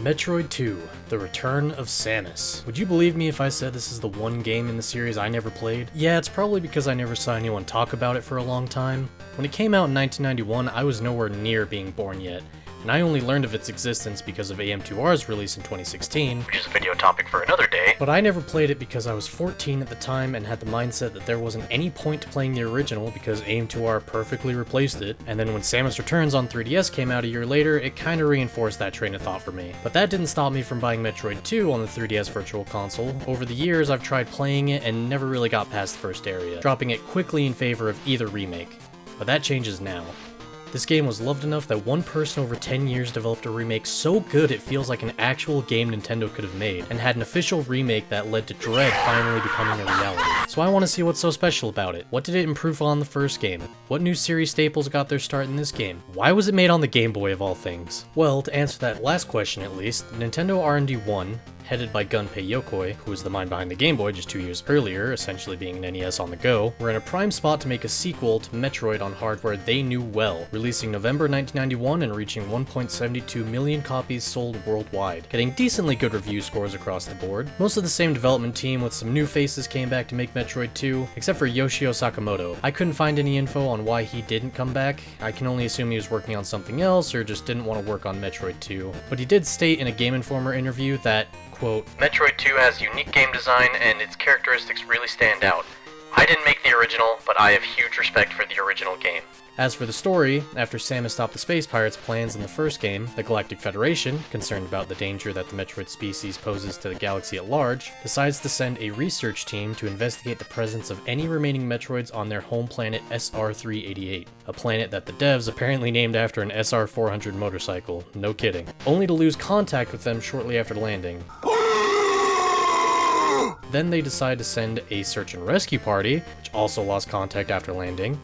Metroid 2, The Return of Samus. Would you believe me if I said this is the one game in the series I never played? Yeah, it's probably because I never saw anyone talk about it for a long time. When it came out in 1991, I was nowhere near being born yet, and I only learned of its existence because of AM2R's release in 2016, which is a video topic for another day, but I never played it because I was 14 at the time and had the mindset that there wasn't any point to playing the original because AM2R perfectly replaced it, and then when Samus Returns on 3DS came out a year later, it kinda reinforced that train of thought for me. But that didn't stop me from buying Metroid 2 on the 3DS Virtual Console. Over the years, I've tried playing it and never really got past the first area, dropping it quickly in favor of either remake. But that changes now. This game was loved enough that one person over 10 years developed a remake so good it feels like an actual game Nintendo could have made, and had an official remake that led to Dread finally becoming a reality. So I want to see what's so special about it. What did it improve on the first game? What new series staples got their start in this game? Why was it made on the Game Boy of all things? Well, to answer that last question at least, Nintendo R&D 1, headed by Gunpei Yokoi, who was the mind behind the Game Boy just 2 years earlier, essentially being an NES on the go, were in a prime spot to make a sequel to Metroid on hardware they knew well, releasing November 1991 and reaching 1.72 million copies sold worldwide, getting decently good review scores across the board. Most of the same development team with some new faces came back to make Metroid 2, except for Yoshio Sakamoto. I couldn't find any info on why he didn't come back. I can only assume he was working on something else or just didn't want to work on Metroid 2, but he did state in a Game Informer interview that, quote, "Metroid 2 has unique game design and its characteristics really stand out. I didn't make the original, but I have huge respect for the original game." As for the story, after Samus stopped the Space Pirates' plans in the first game, the Galactic Federation, concerned about the danger that the Metroid species poses to the galaxy at large, decides to send a research team to investigate the presence of any remaining Metroids on their home planet SR-388, a planet that the devs apparently named after an SR-400 motorcycle, no kidding, only to lose contact with them shortly after landing. Then they decide to send a search and rescue party, which also lost contact after landing.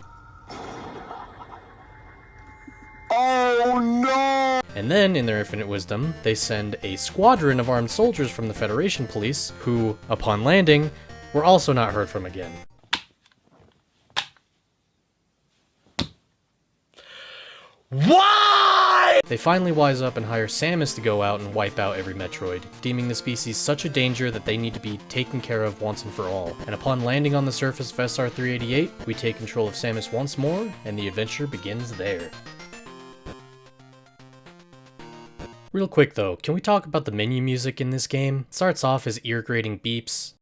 Oh no! And then, in their infinite wisdom, they send a squadron of armed soldiers from the Federation police, who, upon landing, were also not heard from again. Why? They finally wise up and hire Samus to go out and wipe out every Metroid, deeming the species such a danger that they need to be taken care of once and for all. And upon landing on the surface of SR-388, we take control of Samus once more, and the adventure begins there. Real quick though, can we talk about the menu music in this game? It starts off as ear-grating beeps.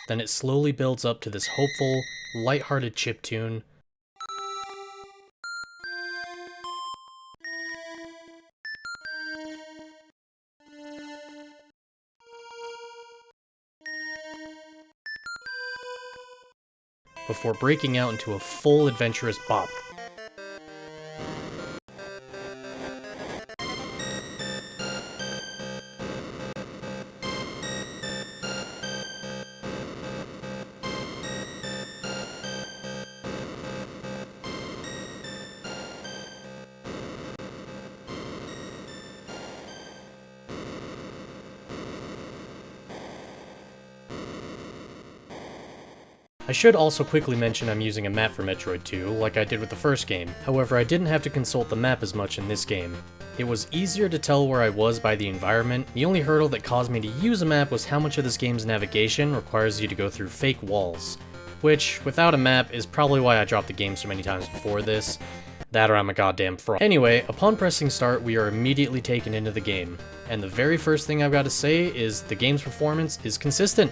Then it slowly builds up to this hopeful, lighthearted chiptune. Before breaking out into a full adventurous bop. I should also quickly mention I'm using a map for Metroid 2, like I did with the first game. However, I didn't have to consult the map as much in this game. It was easier to tell where I was by the environment. The only hurdle that caused me to use a map was how much of this game's navigation requires you to go through fake walls, which, without a map, is probably why I dropped the game so many times before this. That or I'm a goddamn fraud. Anyway, upon pressing start, we are immediately taken into the game. And the very first thing I've got to say is the game's performance is consistent.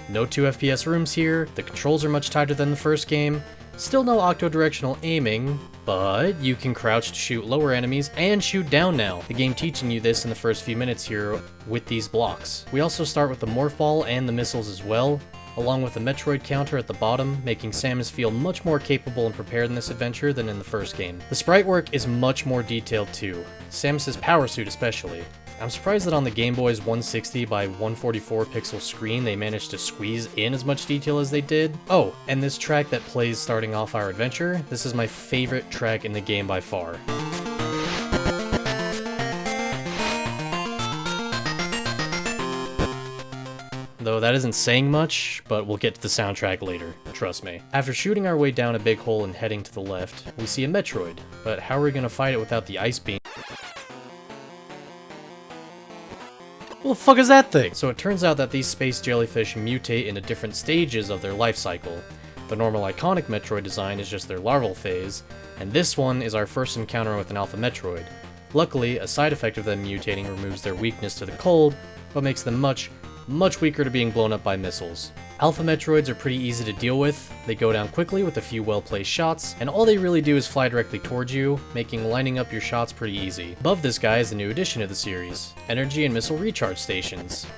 No 2 FPS rooms here, the controls are much tighter than the first game, still no octo-directional aiming, but you can crouch to shoot lower enemies and shoot down now, the game teaching you this in the first few minutes here with these blocks. We also start with the morph ball and the missiles as well, along with the Metroid counter at the bottom, making Samus feel much more capable and prepared in this adventure than in the first game. The sprite work is much more detailed too, Samus's power suit especially. I'm surprised that on the Game Boy's 160 by 144 pixel screen they managed to squeeze in as much detail as they did. Oh, and this track that plays starting off our adventure, this is my favorite track in the game by far. though that isn't saying much, but we'll get to the soundtrack later, trust me. After shooting our way down a big hole and heading to the left, we see a Metroid, but how are we gonna fight it without the ice beam? What the fuck is that thing? So it turns out that these space jellyfish mutate into different stages of their life cycle. The normal iconic Metroid design is just their larval phase, and this one is our first encounter with an Alpha Metroid. Luckily, a side effect of them mutating removes their weakness to the cold, but makes them much weaker to being blown up by missiles. Alpha Metroids are pretty easy to deal with, they go down quickly with a few well-placed shots, and all they really do is fly directly towards you, making lining up your shots pretty easy. Above this guy is a new addition to the series, energy and missile recharge stations.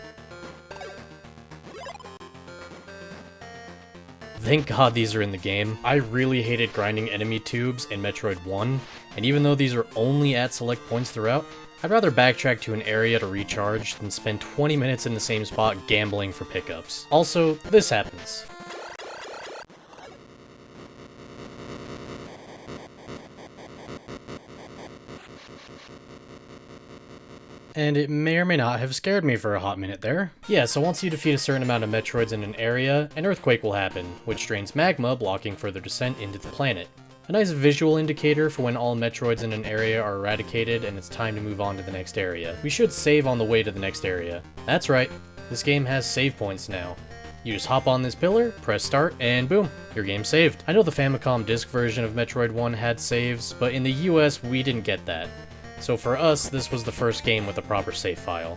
Thank God these are in the game. I really hated grinding enemy tubes in Metroid 1, and even though these are only at select points throughout, I'd rather backtrack to an area to recharge than spend 20 minutes in the same spot gambling for pickups. Also, this happens. And it may or may not have scared me for a hot minute there. Yeah, so once you defeat a certain amount of Metroids in an area, an earthquake will happen, which drains magma, blocking further descent into the planet. A nice visual indicator for when all Metroids in an area are eradicated and it's time to move on to the next area. We should save on the way to the next area. That's right, this game has save points now. You just hop on this pillar, press start, and boom, your game's saved. I know the Famicom disc version of Metroid 1 had saves, but in the US we didn't get that. So for us, this was the first game with a proper save file.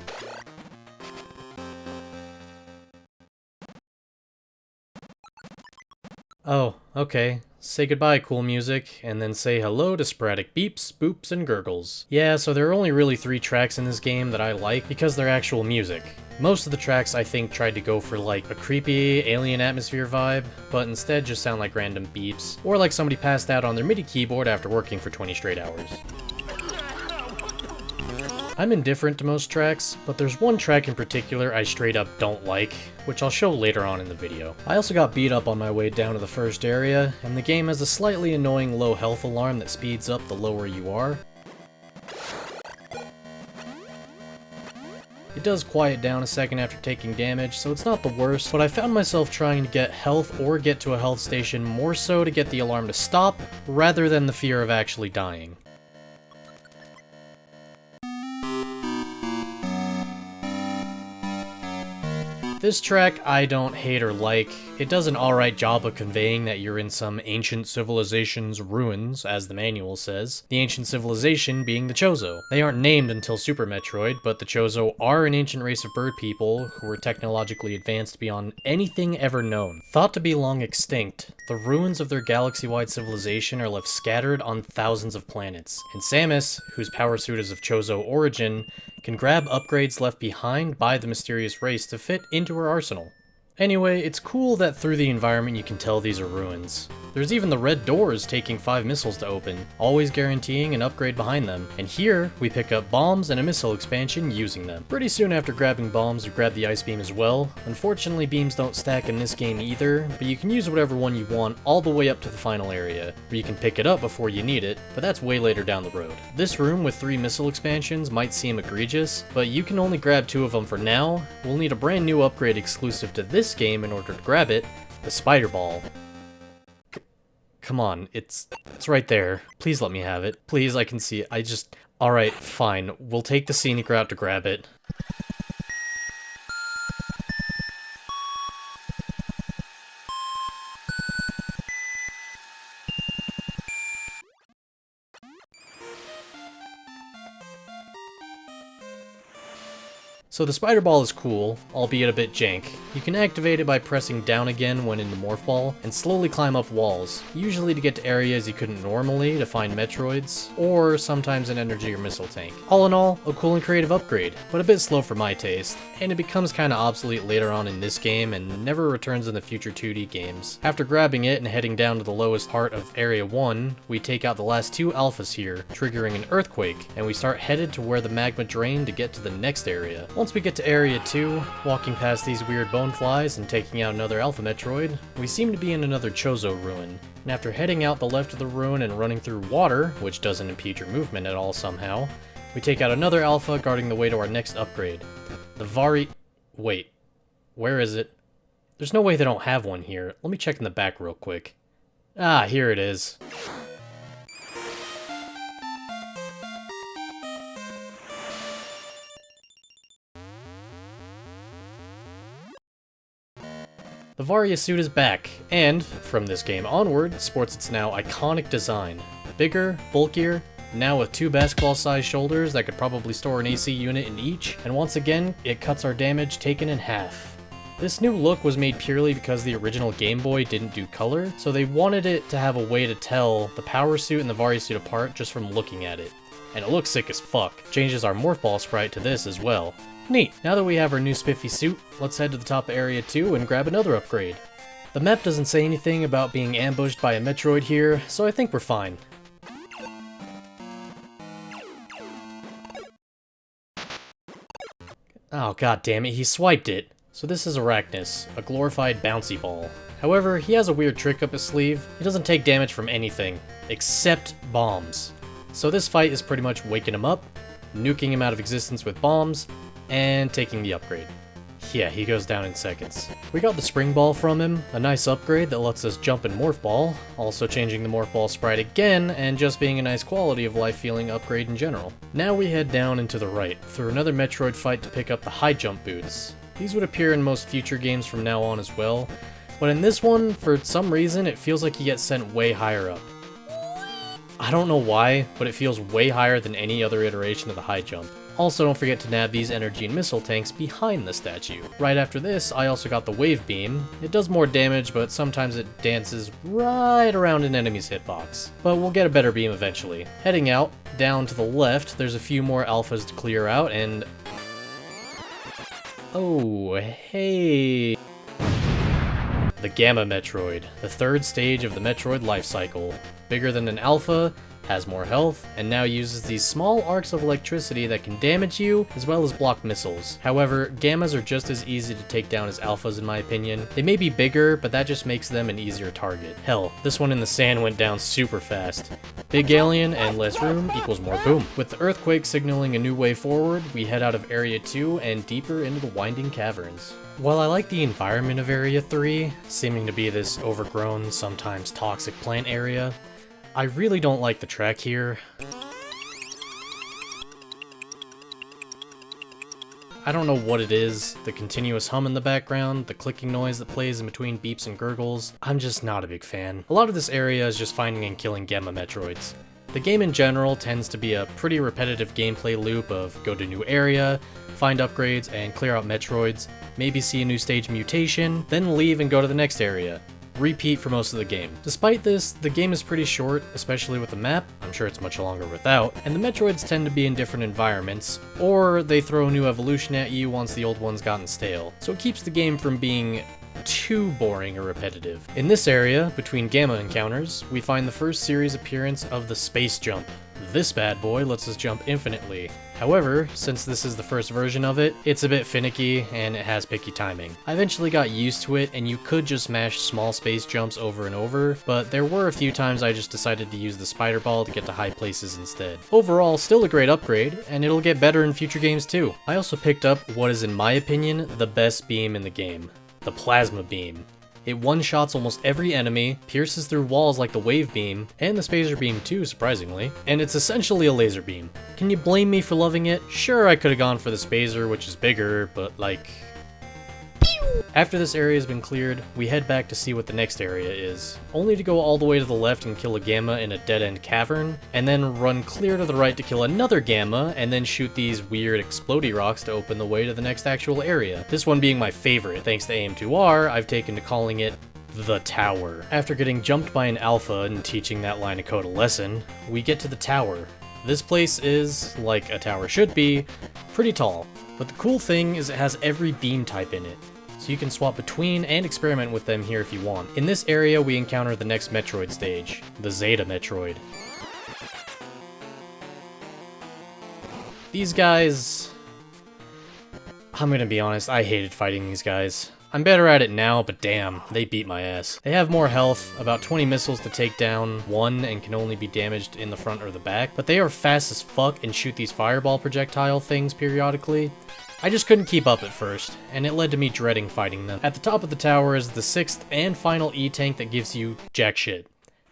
Oh, okay. Say goodbye, cool music, and then say hello to sporadic beeps, boops, and gurgles. Yeah, so there are only really 3 tracks in this game that I like because they're actual music. Most of the tracks I think tried to go for like a creepy alien atmosphere vibe, but instead just sound like random beeps, or like somebody passed out on their MIDI keyboard after working for 20 straight hours. I'm indifferent to most tracks, but there's one track in particular I straight up don't like, which I'll show later on in the video. I also got beat up on my way down to the first area, and the game has a slightly annoying low health alarm that speeds up the lower you are. It does quiet down a second after taking damage, so it's not the worst, but I found myself trying to get health or get to a health station more so to get the alarm to stop, rather than the fear of actually dying. This track I don't hate or like. It does an alright job of conveying that you're in some ancient civilization's ruins, as the manual says. The ancient civilization being the Chozo. They aren't named until Super Metroid, but the Chozo are an ancient race of bird people who were technologically advanced beyond anything ever known. Thought to be long extinct, the ruins of their galaxy-wide civilization are left scattered on thousands of planets. And Samus, whose power suit is of Chozo origin, can grab upgrades left behind by the mysterious race to fit into her arsenal. Anyway, it's cool that through the environment you can tell these are ruins. There's even the red doors taking 5 missiles to open, always guaranteeing an upgrade behind them. And here, we pick up bombs and a missile expansion using them. Pretty soon after grabbing bombs, we grab the ice beam as well. Unfortunately, beams don't stack in this game either, but you can use whatever one you want all the way up to the final area, where you can pick it up before you need it, but that's way later down the road. This room with 3 missile expansions might seem egregious, but you can only grab 2 of them for now. We'll need a brand new upgrade exclusive to this game in order to grab it, the Spider Ball. Come on, it's right there. Please let me have it. Please, I can see it. Alright, fine. We'll take the scenic route to grab it. So the Spider Ball is cool, albeit a bit jank. You can activate it by pressing down again when in the Morph Ball, and slowly climb up walls, usually to get to areas you couldn't normally to find Metroids, or sometimes an energy or missile tank. All in all, a cool and creative upgrade, but a bit slow for my taste, and it becomes kinda obsolete later on in this game and never returns in the future 2D games. After grabbing it and heading down to the lowest part of Area 1, we take out the last 2 alphas here, triggering an earthquake, and we start headed to where the magma drained to get to the next area. Once we get to Area 2, walking past these weird boneflies and taking out another Alpha Metroid, we seem to be in another Chozo ruin. And after heading out the left of the ruin and running through water, which doesn't impede your movement at all somehow, we take out another Alpha guarding the way to our next upgrade. The Wait. Where is it? There's no way they don't have one here. Let me check in the back real quick. Ah, here it is. The Varia suit is back, and, from this game onward, sports its now iconic design. Bigger, bulkier, now with 2 basketball-sized shoulders that could probably store an AC unit in each, and once again, it cuts our damage taken in half. This new look was made purely because the original Game Boy didn't do color, so they wanted it to have a way to tell the Power Suit and the Varia suit apart just from looking at it. And it looks sick as fuck. Changes our Morph Ball sprite to this as well. Neat. Now that we have our new spiffy suit, let's head to the top of Area 2 and grab another upgrade. The map doesn't say anything about being ambushed by a Metroid here, so I think we're fine. Oh god damn it, he swiped it. So this is Arachnus, a glorified bouncy ball. However, he has a weird trick up his sleeve. He doesn't take damage from anything, except bombs. So this fight is pretty much waking him up, nuking him out of existence with bombs, and taking the upgrade. Yeah, he goes down in seconds. We got the Spring Ball from him, a nice upgrade that lets us jump in Morph Ball, also changing the Morph Ball sprite again, and just being a nice quality of life feeling upgrade in general. Now we head down and to the right, through another Metroid fight to pick up the high jump boots. These would appear in most future games from now on as well, but in this one, for some reason, it feels like he gets sent way higher up. I don't know why, but it feels way higher than any other iteration of the high jump. Also, don't forget to nab these energy and missile tanks behind the statue. Right after this, I also got the Wave Beam. It does more damage, but sometimes it dances right around an enemy's hitbox. But we'll get a better beam eventually. Heading out, down to the left, there's a few more alphas to clear out, and... oh, hey... the Gamma Metroid, the 3rd stage of the Metroid life cycle. Bigger than an alpha, has more health, and now uses these small arcs of electricity that can damage you, as well as block missiles. However, Gammas are just as easy to take down as alphas in my opinion. They may be bigger, but that just makes them an easier target. Hell, this one in the sand went down super fast. Big alien and less room equals more boom. With the earthquake signaling a new way forward, we head out of Area 2 and deeper into the winding caverns. While I like the environment of Area 3, seeming to be this overgrown, sometimes toxic plant area, I really don't like the track here. I don't know what it is, the continuous hum in the background, the clicking noise that plays in between beeps and gurgles. I'm just not a big fan. A lot of this area is just finding and killing Gamma Metroids. The game in general tends to be a pretty repetitive gameplay loop of go to new area, find upgrades, and clear out Metroids, maybe see a new stage mutation, then leave and go to the next area. Repeat for most of the game. Despite this, the game is pretty short, especially with the map. I'm sure it's much longer without, and the Metroids tend to be in different environments, or they throw a new evolution at you once the old one's gotten stale. So it keeps the game from being too boring or repetitive. In this area, between Gamma encounters, we find the first series appearance of the Space Jump. This bad boy lets us jump infinitely. However, since this is the first version of it, it's a bit finicky and it has picky timing. I eventually got used to it and you could just mash small space jumps over and over, but there were a few times I just decided to use the spider ball to get to high places instead. Overall, still a great upgrade, and it'll get better in future games too. I also picked up what is in my opinion the best beam in the game, the Plasma Beam. It one-shots almost every enemy, pierces through walls like the Wave Beam, and the Spacer Beam too, surprisingly, and it's essentially a laser beam. Can you blame me for loving it? Sure, I could've gone for the Spacer, which is bigger, but like... After this area has been cleared, we head back to see what the next area is, only to go all the way to the left and kill a Gamma in a dead-end cavern, and then run clear to the right to kill another Gamma, and then shoot these weird explodey rocks to open the way to the next actual area. This one being my favorite. Thanks to AM2R, I've taken to calling it the Tower. After getting jumped by an alpha and teaching that line of code a lesson, we get to the tower. This place is, like a tower should be, pretty tall, but the cool thing is it has every beam type in it, so you can swap between and experiment with them here if you want. In this area, we encounter the next Metroid stage, the Zeta Metroid. These guys... I'm gonna be honest, I hated fighting these guys. I'm better at it now, but damn, they beat my ass. They have more health, about 20 missiles to take down one, and can only be damaged in the front or the back, but they are fast as fuck and shoot these fireball projectile things periodically. I just couldn't keep up at first, and it led to me dreading fighting them. At the top of the tower is the 6th and final E-tank that gives you jack shit.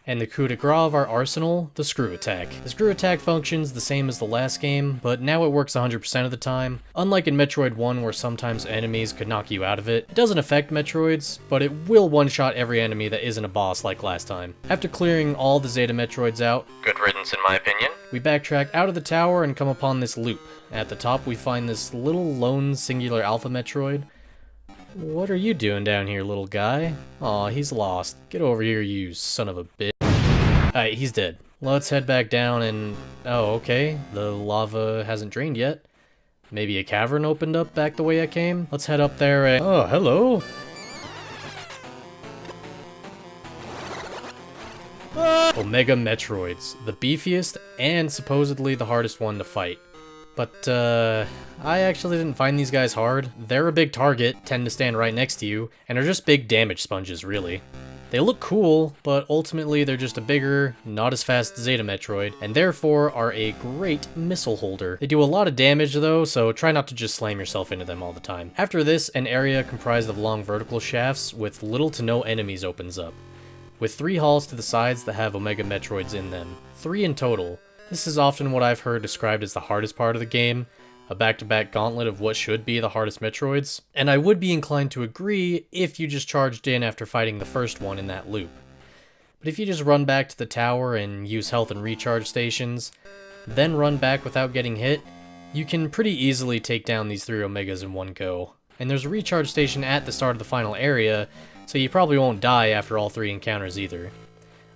And the coup de grace of our arsenal, the screw attack. The screw attack functions the same as the last game, but now it works 100% of the time. Unlike in Metroid 1 where sometimes enemies could knock you out of it, it doesn't affect Metroids, but it will one-shot every enemy that isn't a boss like last time. After clearing all the Zeta Metroids out, good riddance in my opinion, we backtrack out of the tower and come upon this loop. At the top we find this little lone singular alpha Metroid. What are you doing down here, little guy? Aw, he's lost. Get over here, you son of a bitch. Alright, he's dead. Let's head back down and... oh, okay. The lava hasn't drained yet. Maybe a cavern opened up back the way I came? Let's head up there and... oh, hello! Omega Metroids. The beefiest and supposedly the hardest one to fight. But, I actually didn't find these guys hard. They're a big target, tend to stand right next to you, and are just big damage sponges, really. They look cool, but ultimately they're just a bigger, not as fast Zeta Metroid, and therefore are a great missile holder. They do a lot of damage though, so try not to just slam yourself into them all the time. After this, an area comprised of long vertical shafts with little to no enemies opens up, with 3 halls to the sides that have Omega Metroids in them. 3 in total. This is often what I've heard described as the hardest part of the game, a back-to-back gauntlet of what should be the hardest Metroids, and I would be inclined to agree if you just charged in after fighting the first one in that loop. But if you just run back to the tower and use health and recharge stations, then run back without getting hit, you can pretty easily take down these 3 Omegas in one go. And there's a recharge station at the start of the final area, so you probably won't die after all 3 encounters either.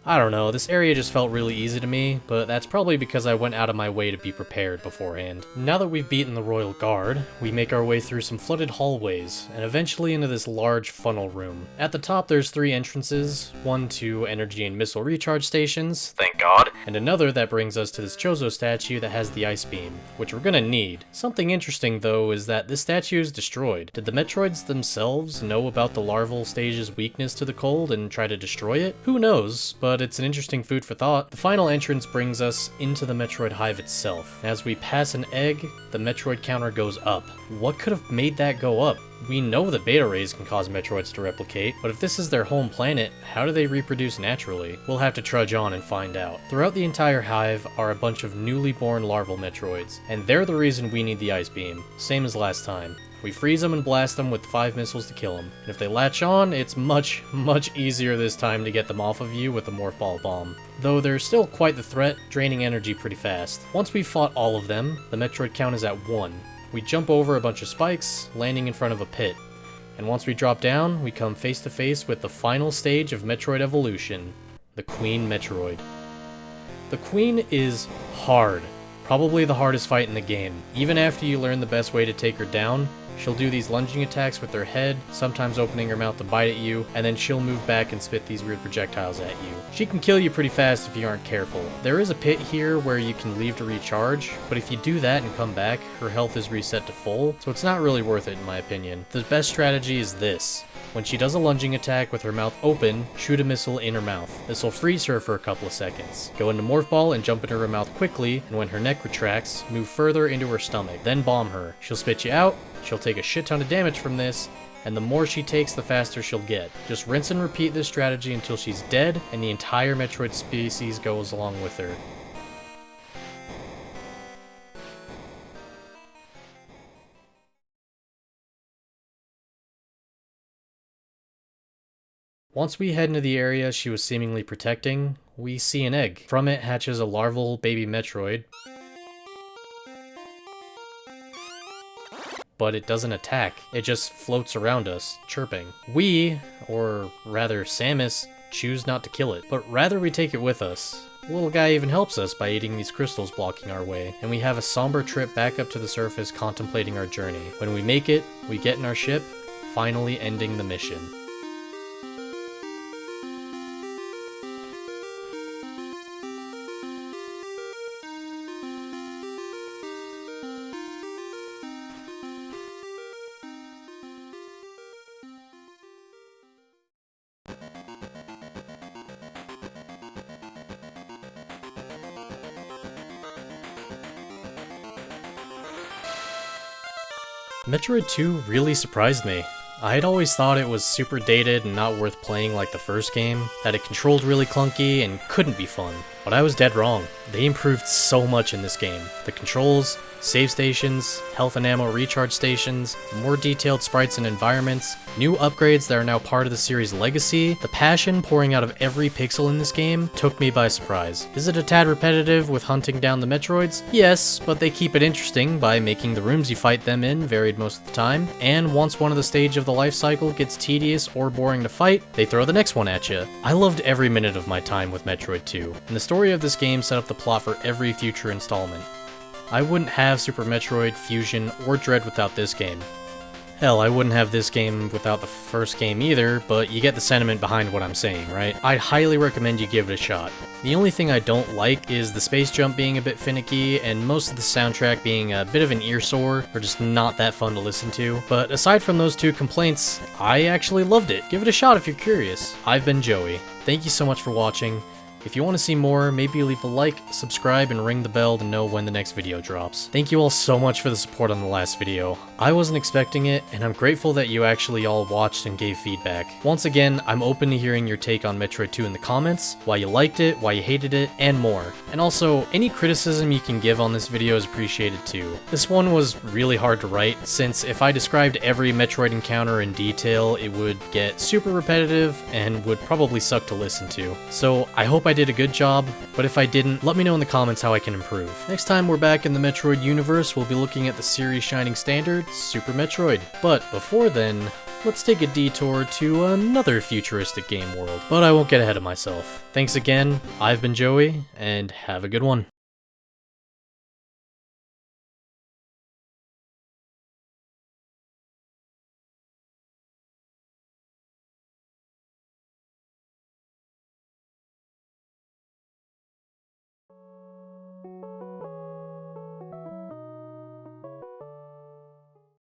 I don't know, this area just felt really easy to me, but that's probably because I went out of my way to be prepared beforehand. Now that we've beaten the Royal Guard, we make our way through some flooded hallways, and eventually into this large funnel room. At the top there's 3 entrances, one to energy and missile recharge stations, thank god, and another that brings us to this Chozo statue that has the ice beam, which we're gonna need. Something interesting though is that this statue is destroyed. Did the Metroids themselves know about the larval stage's weakness to the cold and try to destroy it? Who knows, but it's an interesting food for thought. The final entrance brings us into the Metroid hive itself. As we pass an egg, the Metroid counter goes up. What could have made that go up? We know that beta rays can cause Metroids to replicate, but if this is their home planet, how do they reproduce naturally? We'll have to trudge on and find out. Throughout the entire hive are a bunch of newly born larval Metroids, and they're the reason we need the ice beam, same as last time. We freeze them and blast them with 5 missiles to kill them. And if they latch on, it's much easier this time to get them off of you with the Morph Ball Bomb. Though they're still quite the threat, draining energy pretty fast. Once we've fought all of them, the Metroid count is at 1. We jump over a bunch of spikes, landing in front of a pit. And once we drop down, we come face to face with the final stage of Metroid evolution, the Queen Metroid. The Queen is hard. Probably the hardest fight in the game. Even after you learn the best way to take her down, she'll do these lunging attacks with her head, sometimes opening her mouth to bite at you, and then she'll move back and spit these weird projectiles at you. She can kill you pretty fast if you aren't careful. There is a pit here where you can leave to recharge, but if you do that and come back, her health is reset to full, so it's not really worth it in my opinion. The best strategy is this. When she does a lunging attack with her mouth open, shoot a missile in her mouth. This will freeze her for a couple of seconds. Go into Morph Ball and jump into her mouth quickly, and when her neck retracts, move further into her stomach. Then bomb her. She'll spit you out, she'll take a shit ton of damage from this, and the more she takes, the faster she'll get. Just rinse and repeat this strategy until she's dead, and the entire Metroid species goes along with her. Once we head into the area she was seemingly protecting, we see an egg. From it hatches a larval baby Metroid, but it doesn't attack. It just floats around us, chirping. We, or rather Samus, choose not to kill it, but rather we take it with us. The little guy even helps us by eating these crystals blocking our way, and we have a somber trip back up to the surface contemplating our journey. When we make it, we get in our ship, finally ending the mission. Metroid 2 really surprised me. I had always thought it was super dated and not worth playing like the first game, that it controlled really clunky and couldn't be fun. But I was dead wrong. They improved so much in this game. The controls, save stations, health and ammo recharge stations, more detailed sprites and environments, new upgrades that are now part of the series' legacy. The passion pouring out of every pixel in this game took me by surprise. Is it a tad repetitive with hunting down the Metroids? Yes, but they keep it interesting by making the rooms you fight them in varied most of the time, and once one of the stage of the life cycle gets tedious or boring to fight, they throw the next one at you. I loved every minute of my time with Metroid 2, and the story of this game set up the plot for every future installment. I wouldn't have Super Metroid, Fusion, or Dread without this game. Hell, I wouldn't have this game without the first game either, but you get the sentiment behind what I'm saying, right? I'd highly recommend you give it a shot. The only thing I don't like is the space jump being a bit finicky, and most of the soundtrack being a bit of an earsore, or just not that fun to listen to. But aside from those two complaints, I actually loved it. Give it a shot if you're curious. I've been Joey. Thank you so much for watching. If you want to see more, maybe leave a like, subscribe, and ring the bell to know when the next video drops. Thank you all so much for the support on the last video. I wasn't expecting it, and I'm grateful that you actually all watched and gave feedback. Once again, I'm open to hearing your take on Metroid 2 in the comments, why you liked it, why you hated it, and more. And also, any criticism you can give on this video is appreciated too. This one was really hard to write, since if I described every Metroid encounter in detail, it would get super repetitive and would probably suck to listen to. So I hope I did a good job, but if I didn't, let me know in the comments how I can improve. Next time we're back in the Metroid universe, we'll be looking at the series' shining standard, Super Metroid. But before then, let's take a detour to another futuristic game world. But I won't get ahead of myself. Thanks again, I've been Joey, and have a good one.